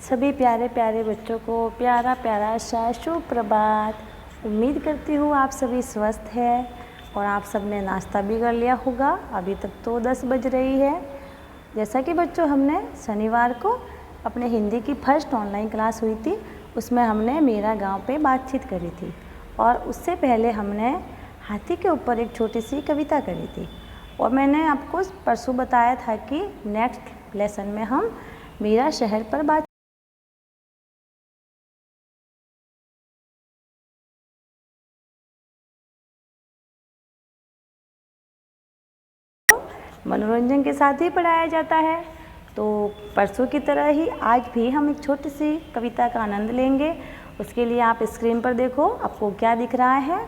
सभी प्यारे प्यारे बच्चों को प्यारा प्यारा सा सुप्रभात। उम्मीद करती हूँ आप सभी स्वस्थ हैं और आप सब ने नाश्ता भी कर लिया होगा। अभी तक तो 10 बज रही है। जैसा कि बच्चों हमने शनिवार को अपने हिंदी की फर्स्ट ऑनलाइन क्लास हुई थी, उसमें हमने मेरा गांव पे बातचीत करी थी और उससे पहले हमने हाथी के ऊपर एक छोटी सी कविता करी थी। और मैंने आपको परसों बताया था कि नेक्स्ट लेसन में हम मेरा शहर पर बात मनोरंजन के साथ ही पढ़ाया जाता है। तो परसों की तरह ही आज भी हम एक छोटी सी कविता का आनंद लेंगे। उसके लिए आप स्क्रीन पर देखो, आपको क्या दिख रहा है?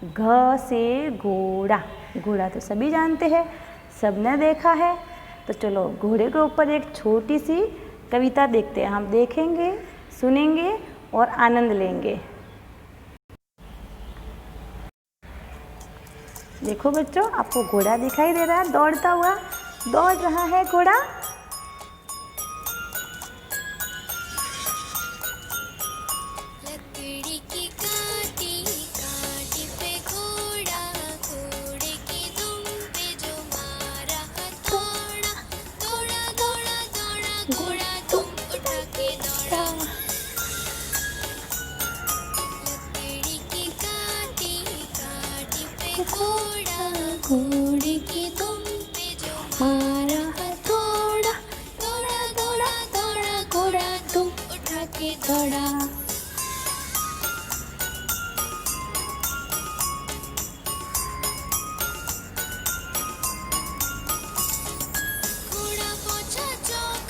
घ से घोड़ा। घोड़ा तो सभी जानते हैं, सबने देखा है। तो चलो घोड़े के ऊपर एक छोटी सी कविता देखते हैं। हम देखेंगे, सुनेंगे और आनंद लेंगे। देखो बच्चों, आपको घोड़ा दिखाई दे रहा है दौड़ता हुआ? दौड़ रहा है घोड़ा। लकड़ी की काटी काटी पे घोड़ा, घोड़े की दुम पे जो मारा हथौड़ा, दौड़ा दौड़ा दौड़ा घोड़ा दुम उठा के दौड़ा। लकड़ी की काटी काटी पे घोड़ा, घोड़े की दुम पे जो मारा हथौड़ा, दौड़ा दौड़ा दौड़ा घोड़ा दुम उठा के दौड़ा। घोड़ा पहुंचा चौक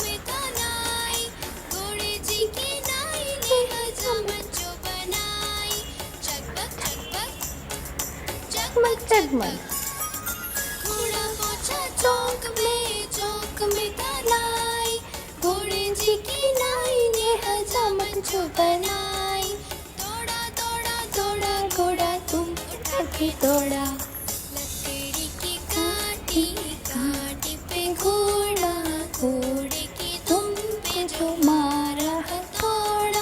में कनाई, घोड़े जी की नाई ने हजामत जो बनाई। चकबक चकबक चकबक जगमग। घोड़ा पहुंचा चौक में कनाई, घोड़े जी की नाई ने हजामत जो बनाई। दौड़ा दौड़ा दौड़ा घोड़ा तुम उठा के दौड़ा। लकड़ी की काटी काटी पे घोड़ा, घोड़े की दुम पे जो मारा हथौड़ा,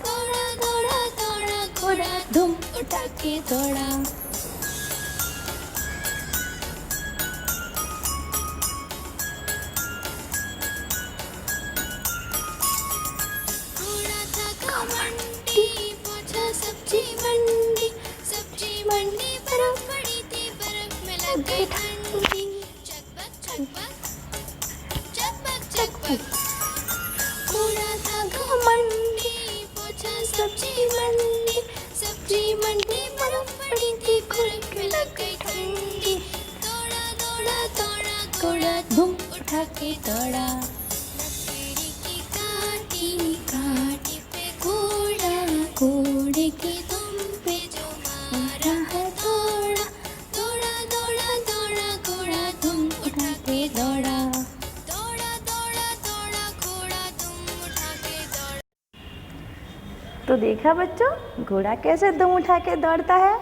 दौड़ा दौड़ा दौड़ा घोड़ा दुम उठा के दौड़ा। घोड़ा था मंडी पहुंचा सब्जी मंडी, सब्जी मंडी बर्फ पड़ी थी, बर्फ में लग गई ठंडी। चकबक चकबक चकबक चकबक घोड़ा था मंडी पहुंचा सब्जी मंडी, सब्जी मंडी बर्फ पड़ी थी, बर्फ में लग गई ठंडी। दौड़ा दौड़ा दौड़ा घोड़ा धूम उठा के दौड़ा। लकड़ी की काटी काटी पे घोड़ा, घोड़े की दुम पे जो मारा हथौड़ा, दौड़ा दौड़ा दौड़ा घोड़ा दुम उठा के दौड़ा। दौड़ा दौड़ा दौड़ा घोड़ा दुम उठा के दौड़ा। तो देखा बच्चों, घोड़ा कैसे दुम उठा के दौड़ता है।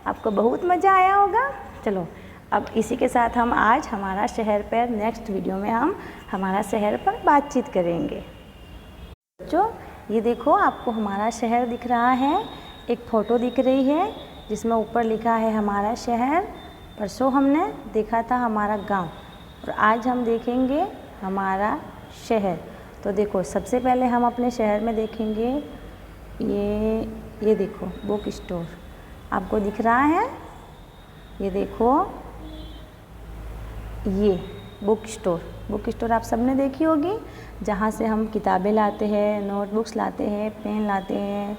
आपको बहुत मज़ा आया होगा। चलो अब इसी के साथ हम आज हमारा शहर पर नेक्स्ट वीडियो में हम हमारा शहर पर बातचीत करेंगे। बच्चों ये देखो, आपको हमारा शहर दिख रहा है। एक फ़ोटो दिख रही है जिसमें ऊपर लिखा है हमारा शहर। परसों हमने देखा था हमारा गांव और आज हम देखेंगे हमारा शहर। तो देखो, सबसे पहले हम अपने शहर में देखेंगे ये देखो बुक स्टोर आपको दिख रहा है। ये देखो, ये बुक स्टोर आप सबने देखी होगी, जहाँ से हम किताबें लाते हैं, नोटबुक्स लाते हैं, पेन लाते हैं।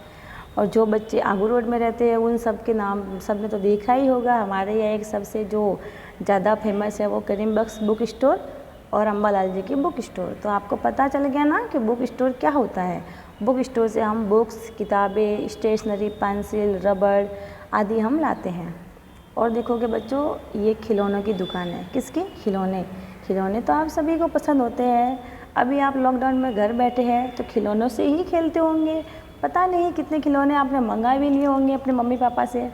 और जो बच्चे आगू रोड में रहते हैं उन सब के नाम सबने तो देखा ही होगा। हमारे यहाँ एक सबसे जो ज़्यादा फेमस है वो करीम बख्श बुक स्टोर और अम्बालाल जी की बुक स्टोर। तो आपको पता चल गया ना कि बुक स्टोर क्या होता है। बुक स्टोर से हम बुक्स, किताबें, स्टेशनरी, पेंसिल, रबड़ आदि हम लाते हैं। और देखोगे बच्चों, ये खिलौनों की दुकान है। किसकी? खिलौने तो आप सभी को पसंद होते हैं। अभी आप लॉकडाउन में घर बैठे हैं तो खिलौनों से ही खेलते होंगे। पता नहीं कितने खिलौने आपने मंगा भी लिए होंगे अपने मम्मी पापा से।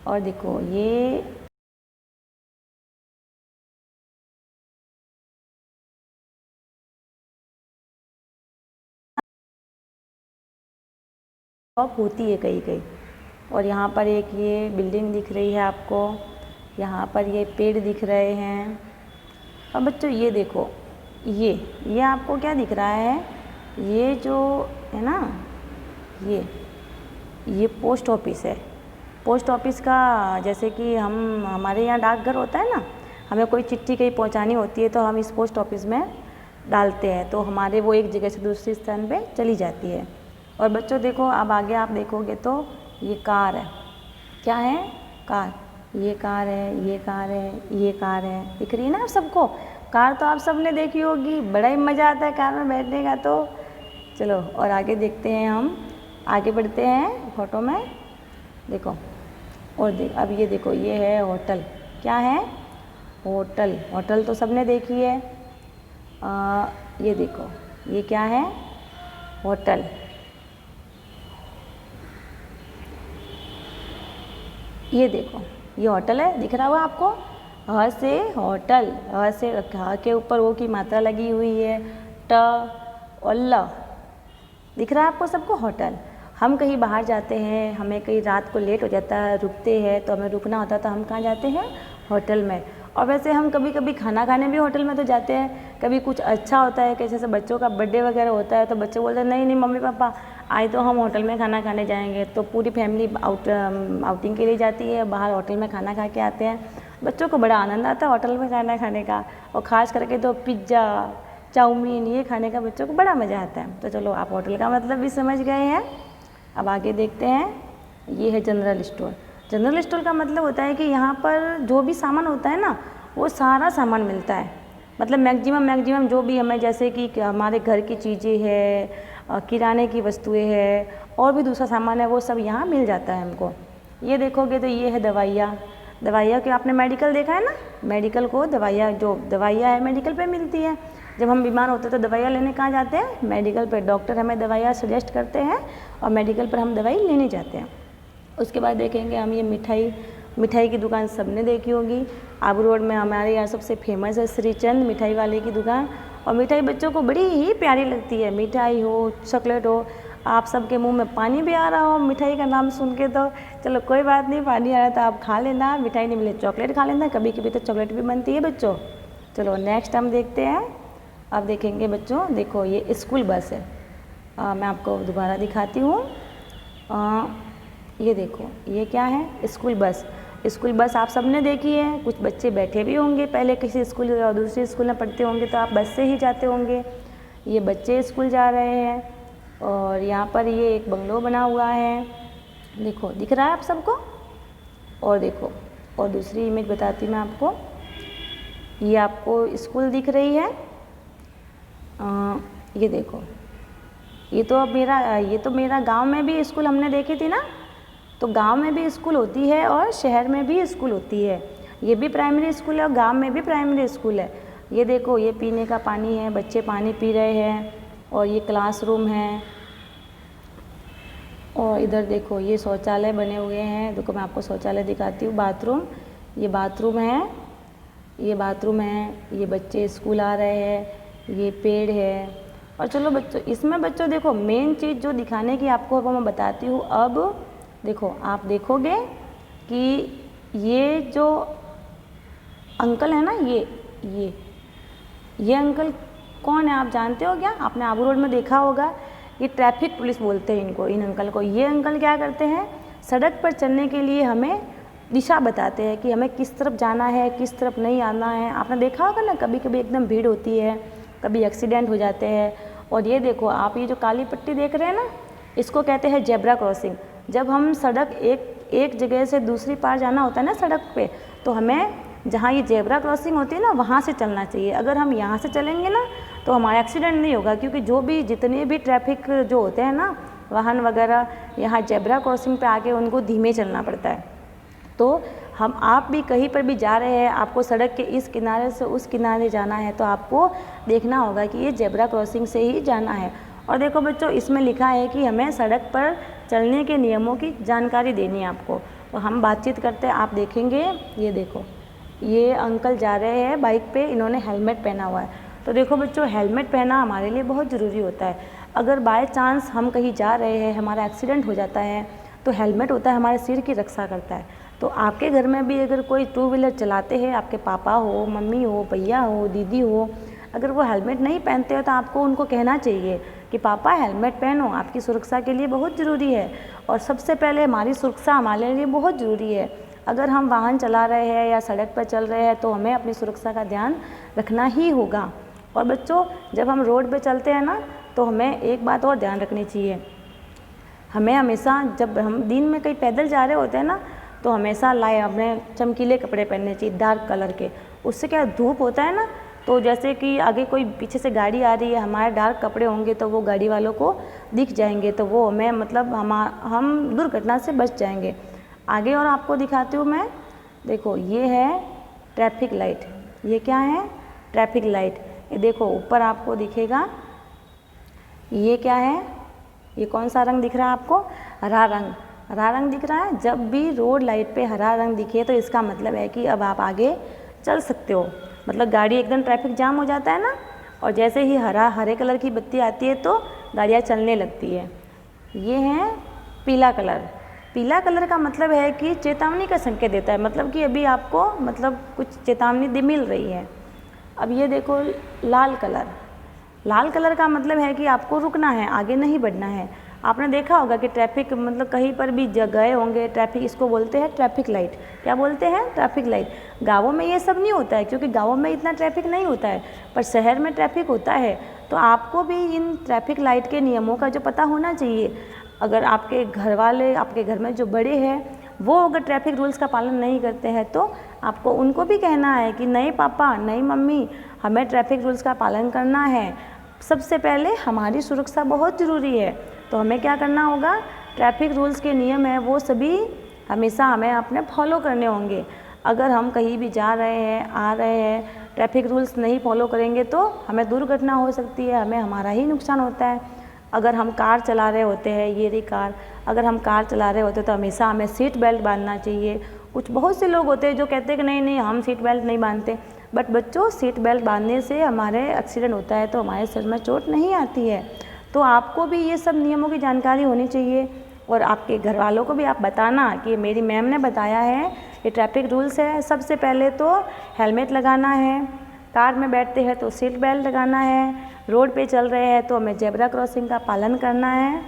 और देखो ये होती है कहीं कहीं। और यहाँ पर एक ये बिल्डिंग दिख रही है आपको, यहाँ पर ये पेड़ दिख रहे हैं। और बच्चों ये देखो, ये आपको क्या दिख रहा है, ये जो है ना, ये पोस्ट ऑफिस है। पोस्ट ऑफिस का, जैसे कि हमारे यहाँ डाकघर होता है ना, हमें कोई चिट्ठी कहीं पहुँचानी होती है तो हम इस पोस्ट ऑफिस में डालते हैं, तो हमारे वो एक जगह से दूसरी स्थान पे चली जाती है। और बच्चों देखो, अब आगे आप देखोगे तो ये कार है। क्या है? कार। ये कार है, ये कार है, ये कार है, दिख रही है ना आप सबको। कार तो आप सबने देखी होगी, बड़ा ही मज़ा आता है कार में बैठने का। तो चलो और आगे देखते हैं, हम आगे बढ़ते हैं फोटो में। देखो और अब ये देखो, ये है होटल। क्या है? होटल। होटल तो सबने देखी है। ये देखो, ये क्या है? होटल। ये देखो, ये होटल है, दिख रहा होगा आपको। ह से होटल, ह से ह के ऊपर ओ की मात्रा लगी हुई है, ट और ल। दिख रहा है आपको सबको? होटल। हम कहीं बाहर जाते हैं, हमें कहीं रात को लेट हो जाता है, रुकते हैं, तो हमें रुकना होता है, तो हम कहाँ जाते हैं? होटल में। और वैसे हम कभी कभी खाना खाने भी होटल में तो जाते हैं। कभी कुछ अच्छा होता है कि जैसे बच्चों का बर्थडे वगैरह होता है, तो बच्चे बोलते हैं नहीं नहीं मम्मी पापा आज तो हम होटल में खाना खाने जाएंगे। तो पूरी फैमिली आउटिंग के लिए जाती है, बाहर होटल में खाना खा के आते हैं। बच्चों को बड़ा आनंद आता है होटल में खाना खाने का, और ख़ास करके तो पिज़्ज़ा, चाउमीन, ये खाने का बच्चों को बड़ा मज़ा आता है। तो चलो, आप होटल का मतलब भी समझ गए हैं। अब आगे देखते हैं। ये है जनरल स्टोर। जनरल स्टोर का मतलब होता है कि यहाँ पर जो भी सामान होता है ना, वो सारा सामान मिलता है। मतलब मैक्सिमम जो भी हमें, जैसे कि हमारे घर की चीज़ें है, किराने की वस्तुएं है, और भी दूसरा सामान है, वो सब यहाँ मिल जाता है हमको। ये देखोगे तो ये है दवाइयाँ। दवाइयाँ के आपने मेडिकल देखा है ना, मेडिकल को दवाइयाँ, जो दवाइयाँ है मेडिकल पे मिलती है। जब हम बीमार होते हैं तो दवाइयाँ लेने कहाँ जाते हैं? मेडिकल पे। डॉक्टर हमें दवाइयाँ सजेस्ट करते हैं और मेडिकल पर हम दवाई लेने जाते हैं। उसके बाद देखेंगे हम ये मिठाई की दुकान सबने देखी होगी। आबू रोड में हमारे यहाँ सबसे फेमस है श्रीचंद मिठाई वाले की दुकान। और मिठाई बच्चों को बड़ी ही प्यारी लगती है। मिठाई हो, चॉकलेट हो, आप सबके मुंह में पानी भी आ रहा हो मिठाई का नाम सुन के, तो चलो कोई बात नहीं, पानी आ रहा है तो आप खा लेना, मिठाई नहीं मिले चॉकलेट खा लेना, कभी कभी तो चॉकलेट भी बनती है बच्चों। चलो नेक्स्ट हम देखते हैं। अब देखेंगे बच्चों, देखो ये स्कूल बस है। मैं आपको दोबारा दिखाती हूँ। ये देखो, ये क्या है? School bus. स्कूल बस आप सबने देखी है। कुछ बच्चे बैठे भी होंगे, पहले किसी स्कूल या दूसरे स्कूल में पढ़ते होंगे, तो आप बस से ही जाते होंगे। ये बच्चे स्कूल जा रहे हैं। और यहाँ पर ये एक बंगलो बना हुआ है, देखो दिख रहा है आप सबको। और देखो, और दूसरी इमेज बताती मैं आपको। ये आपको स्कूल दिख रही है। ये देखो, ये तो मेरा गांव में भी स्कूल हमने देखी थी ना। तो गांव में भी स्कूल होती है और शहर में भी स्कूल होती है। ये भी प्राइमरी स्कूल है और गांव में भी प्राइमरी स्कूल है। ये देखो, ये पीने का पानी है, बच्चे पानी पी रहे हैं। और ये क्लासरूम है। और इधर देखो, ये शौचालय बने हुए हैं। देखो मैं आपको शौचालय दिखाती हूँ। बाथरूम, ये बाथरूम है, ये बाथरूम है। ये बच्चे स्कूल आ रहे हैं। ये पेड़ है। और चलो बच्चों, इसमें बच्चों देखो, मेन चीज़ जो दिखाने की आपको अब मैं बताती हूँ। अब देखो, आप देखोगे कि ये जो अंकल है ना, ये अंकल कौन है? आप जानते हो क्या? आपने आबू रोड में देखा होगा। ये ट्रैफिक पुलिस बोलते हैं इनको, इन अंकल को। ये अंकल क्या करते हैं? सड़क पर चलने के लिए हमें दिशा बताते हैं कि हमें किस तरफ जाना है, किस तरफ नहीं आना है। आपने देखा होगा ना, कभी कभी एकदम भीड़ होती है, कभी एक्सीडेंट हो जाते हैं। और ये देखो आप, ये जो काली पट्टी देख रहे हैं ना, इसको कहते हैं जेब्रा क्रॉसिंग। जब हम सड़क एक जगह से दूसरी पार जाना होता है ना सड़क पे, तो हमें जहाँ ये जेब्रा क्रॉसिंग होती है ना, वहाँ से चलना चाहिए। अगर हम यहाँ से चलेंगे ना, तो हमारा एक्सीडेंट नहीं होगा, क्योंकि जितने भी ट्रैफिक जो होते हैं ना, वाहन वगैरह, यहाँ जेब्रा क्रॉसिंग पे आके उनको धीमे चलना पड़ता है। तो आप भी कहीं पर भी जा रहे हैं, आपको सड़क के इस किनारे से उस किनारे जाना है, तो आपको देखना होगा कि ये जेब्रा क्रॉसिंग से ही जाना है। और देखो बच्चों, इसमें लिखा है कि हमें सड़क पर चलने के नियमों की जानकारी देनी है आपको। तो हम बातचीत करते हैं, आप देखेंगे। ये देखो, ये अंकल जा रहे हैं बाइक पे, इन्होंने हेलमेट पहना हुआ है। तो देखो बच्चों, हेलमेट पहनना हमारे लिए बहुत ज़रूरी होता है। अगर बाय चांस हम कहीं जा रहे हैं, हमारा एक्सीडेंट हो जाता है, तो हेलमेट होता है हमारे सिर की रक्षा करता है। तो आपके घर में भी अगर कोई टू व्हीलर चलाते हैं, आपके पापा हो, मम्मी हो, भैया हो, दीदी हो, अगर वो हेलमेट नहीं पहनते हो तो आपको उनको कहना चाहिए कि पापा हेलमेट पहनो, आपकी सुरक्षा के लिए बहुत ज़रूरी है। और सबसे पहले हमारी सुरक्षा हमारे लिए बहुत ज़रूरी है। अगर हम वाहन चला रहे हैं या सड़क पर चल रहे हैं तो हमें अपनी सुरक्षा का ध्यान रखना ही होगा। और बच्चों, जब हम रोड पे चलते हैं ना, तो हमें एक बात और ध्यान रखनी चाहिए। हमें हमेशा, जब हम दिन में कहीं पैदल जा रहे होते हैं ना, तो हमेशा अपने चमकीले कपड़े पहनने चाहिए, डार्क कलर के। उससे क्या धूप होता है ना, तो जैसे कि आगे कोई पीछे से गाड़ी आ रही है, हमारे डार्क कपड़े होंगे तो वो गाड़ी वालों को दिख जाएंगे, तो वो हमें मतलब हम दुर्घटना से बच जाएंगे। आगे और आपको दिखाती हूँ मैं। देखो, ये है ट्रैफिक लाइट। ये क्या है? Traffic light. ये देखो ऊपर आपको दिखेगा, ये क्या है? ये कौन सा रंग दिख रहा है आपको? हरा रंग। हरा रंग दिख रहा है। जब भी रोड लाइट पे हरा रंग दिखे तो इसका मतलब है कि अब आप आगे चल सकते हो। मतलब गाड़ी एकदम, ट्रैफिक जाम हो जाता है ना, और जैसे ही हरे कलर की बत्ती आती है तो गाड़ियाँ चलने लगती है। ये है पीला कलर। पीला कलर का मतलब है कि चेतावनी का संकेत देता है, मतलब कि अभी आपको कुछ चेतावनी मिल रही है। अब ये देखो लाल कलर। लाल कलर का मतलब है कि आपको रुकना है, आगे नहीं बढ़ना है। आपने देखा होगा कि ट्रैफिक कहीं पर भी गए होंगे, ट्रैफिक, इसको बोलते हैं ट्रैफिक लाइट। क्या बोलते हैं? Traffic light. गाँवों में ये सब नहीं होता है, क्योंकि गाँवों में इतना ट्रैफिक नहीं होता है, पर शहर में ट्रैफिक होता है। तो आपको भी इन ट्रैफिक लाइट के नियमों का जो पता होना चाहिए। अगर आपके घर वाले, आपके घर में जो बड़े हैं, वो अगर ट्रैफिक रूल्स का पालन नहीं करते हैं तो आपको उनको भी कहना है कि नहीं पापा, नहीं मम्मी, हमें ट्रैफिक रूल्स का पालन करना है। सबसे पहले हमारी सुरक्षा बहुत ज़रूरी है, तो हमें क्या करना होगा? ट्रैफिक रूल्स के नियम हैं वो सभी हमेशा हमें अपने फॉलो करने होंगे। अगर हम कहीं भी जा रहे हैं, आ रहे हैं, ट्रैफिक रूल्स नहीं फॉलो करेंगे तो हमें दुर्घटना हो सकती है, हमें हमारा ही नुकसान होता है। अगर हम कार चला रहे होते हैं, ये रही कार, अगर हम कार चला रहे होते हैं तो हमेशा हमें सीट बेल्ट बांधना चाहिए। बहुत से लोग होते हैं जो कहते हैं कि नहीं हम सीट बेल्ट नहीं बांधते, बट बच्चों, सीट बेल्ट बांधने से हमारे एक्सीडेंट होता है तो हमारे सिर में चोट नहीं आती है। तो आपको भी ये सब नियमों की जानकारी होनी चाहिए, और आपके घर वालों को भी आप बताना कि मेरी मैम ने बताया है, ये ट्रैफिक रूल्स है। सबसे पहले तो हेलमेट लगाना है, कार में बैठते हैं तो सीट बेल्ट लगाना है, रोड पे चल रहे हैं तो हमें जेब्रा क्रॉसिंग का पालन करना है।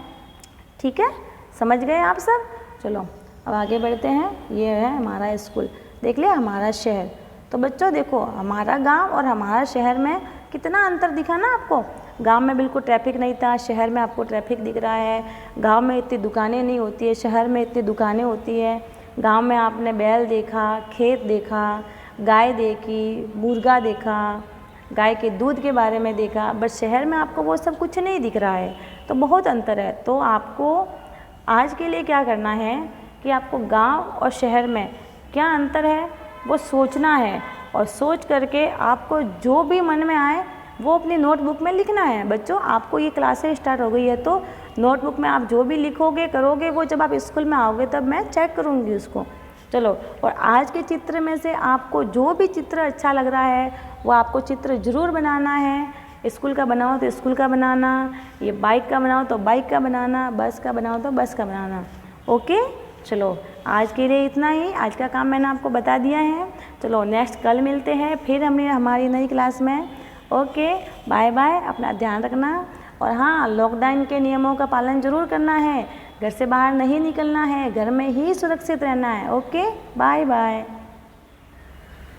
ठीक है, समझ गए आप सब? चलो अब आगे बढ़ते हैं। ये है हमारा स्कूल, देख लिया हमारा शहर। तो बच्चों देखो, हमारा गांव और हमारा शहर में कितना अंतर दिखा ना आपको। गांव में बिल्कुल ट्रैफिक नहीं था, शहर में आपको ट्रैफिक दिख रहा है। गांव में इतनी दुकानें नहीं होती है, शहर में इतनी दुकानें होती है। गांव में आपने बैल देखा, खेत देखा, गाय देखी, मुर्गा देखा, गाय के दूध के बारे में देखा, बट शहर में आपको वो सब कुछ नहीं दिख रहा है। तो बहुत अंतर है। तो आपको आज के लिए क्या करना है कि आपको गांव और शहर में क्या अंतर है वो सोचना है, और सोच करके आपको जो भी मन में आए वो अपनी नोटबुक में लिखना है। बच्चों, आपको ये क्लासेस स्टार्ट हो गई है तो नोटबुक में आप जो भी लिखोगे, करोगे, वो जब आप स्कूल में आओगे तब मैं चेक करूँगी उसको। चलो, और आज के चित्र में से आपको जो भी चित्र अच्छा लग रहा है वो आपको चित्र ज़रूर बनाना है। स्कूल का बनाओ तो स्कूल का बनाना, ये बाइक का बनाओ तो बाइक का बनाना, बस का बनाओ तो बस का बनाना। ओके, चलो आज के लिए इतना ही। आज का काम मैंने आपको बता दिया है। चलो नेक्स्ट कल मिलते हैं फिर हमारी नई क्लास में। ओके, बाय बाय, अपना ध्यान रखना। और हाँ, लॉकडाउन के नियमों का पालन ज़रूर करना है। घर से बाहर नहीं निकलना है, घर में ही सुरक्षित रहना है। Okay, bye bye.